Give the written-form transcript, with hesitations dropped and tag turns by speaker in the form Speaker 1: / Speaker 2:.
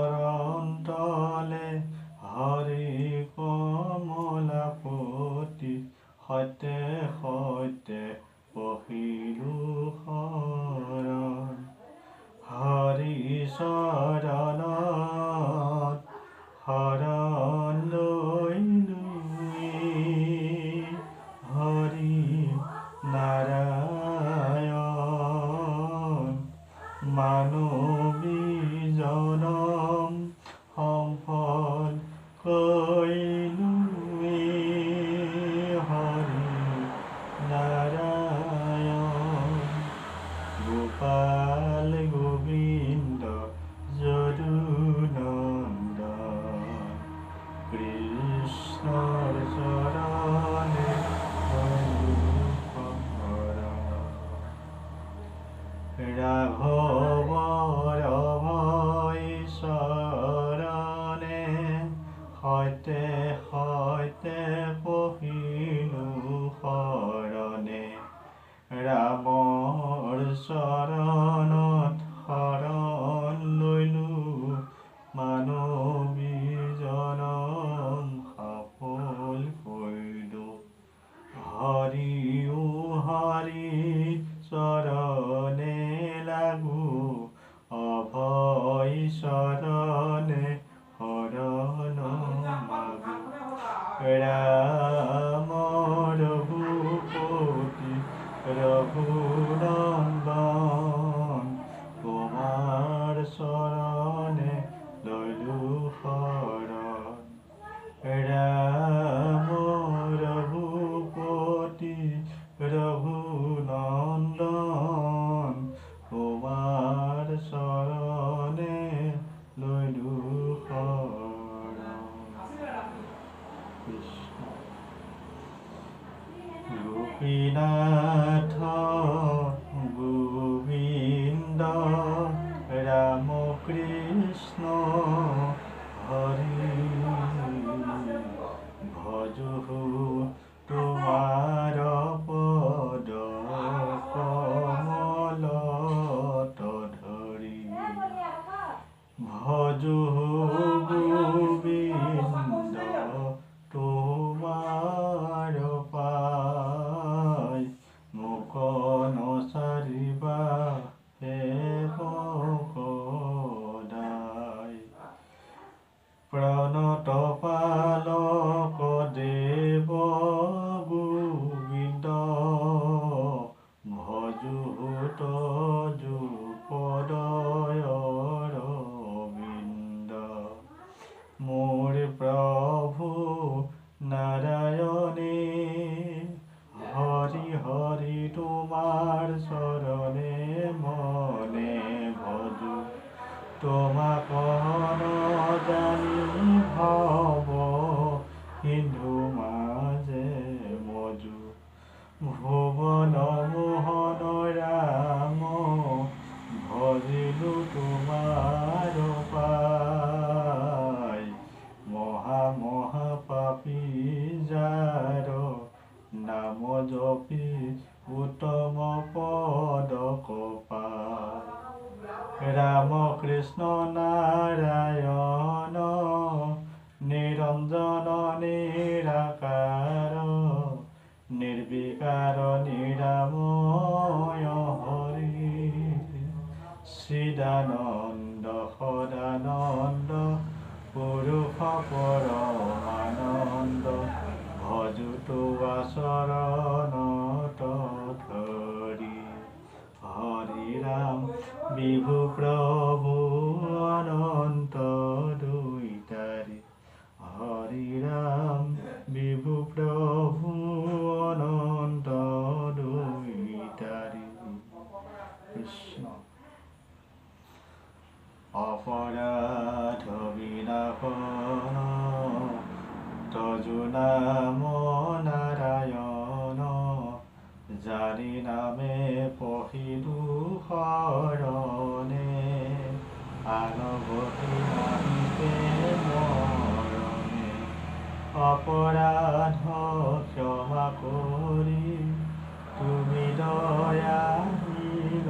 Speaker 1: চৰণ তলে হৰি কমলাপতি সতে সতে পহিলো শৰণ হৰি চৰণত শৰণ লৈলো হৰি নাৰায়ণ মানৱী জনম সম্পদ কৈলো হৰি নাৰায়ণ গোপাল গোবিন্দ যদুনন্দন কৃষ্ণৰ চৰণে ৰাঘৱৰ ভয় চৰণে সতে সতে পহিলো শৰণে ৰামৰ চৰণত শৰণ লৈলো মানৱী জনম সফল কৰিলো হৰি হৰি চৰণে লাগো অভয় চৰণে শৰণ মাগো ৰাম ৰঘুপতি ৰঘুনন্দন তোমাৰ চৰণে লৈলো শৰণ ৰাম ৰঘুপতি ৰঘুনন্দন তোমাৰ চৰণে লৈলো শৰণ কৃষ্ণ গোপীনাথ গোবিন্দ ৰাম কৃষ্ণ হৰি ভজো তোমাৰ পদ কমলত ধৰি ভজো গোবিন্দ তোমাৰ পাই মোক নচাৰিবা সদায় প্ৰণত পালক দেৱ গোবিন্দ ভজো তজু পদয়ৰবিন্দ মোৰ প্ৰভু নাৰায়ণে হৰি হৰি তোমাৰ চৰণে মনে ভজো তোমাক জানি ভৱ সিন্ধু মাজে মজু ভুৱন মোহন ৰাম ভজিলো তোমাৰ পাই মহা মহা পাপী যাৰ নাম জপি উত্তম পদ পায় ৰাম কৃষ্ণ নাৰায়ণ নিৰঞ্জন নিৰাকাৰ নিৰ্বিকাৰ নিৰাময় হৰি চিদানন্দ সদানন্দ পুৰুষ পৰমানন্দ ভজো তোৱা চৰণত ধৰি হৰি ৰাম বিভু প্ৰভু অনন্ত দুইটাৰি হৰি ৰাম বিভু প্ৰভু অনন্ত দুইটাৰি কৃষ্ণ অপৰাধ বিনাশন তজু নাম নাৰায়ণ জাৰি নামে পহিলো শৰণে আনগতি নাহিতে মৰণে অপৰাধ ক্ষমা কৰি তুমি দয়াশীল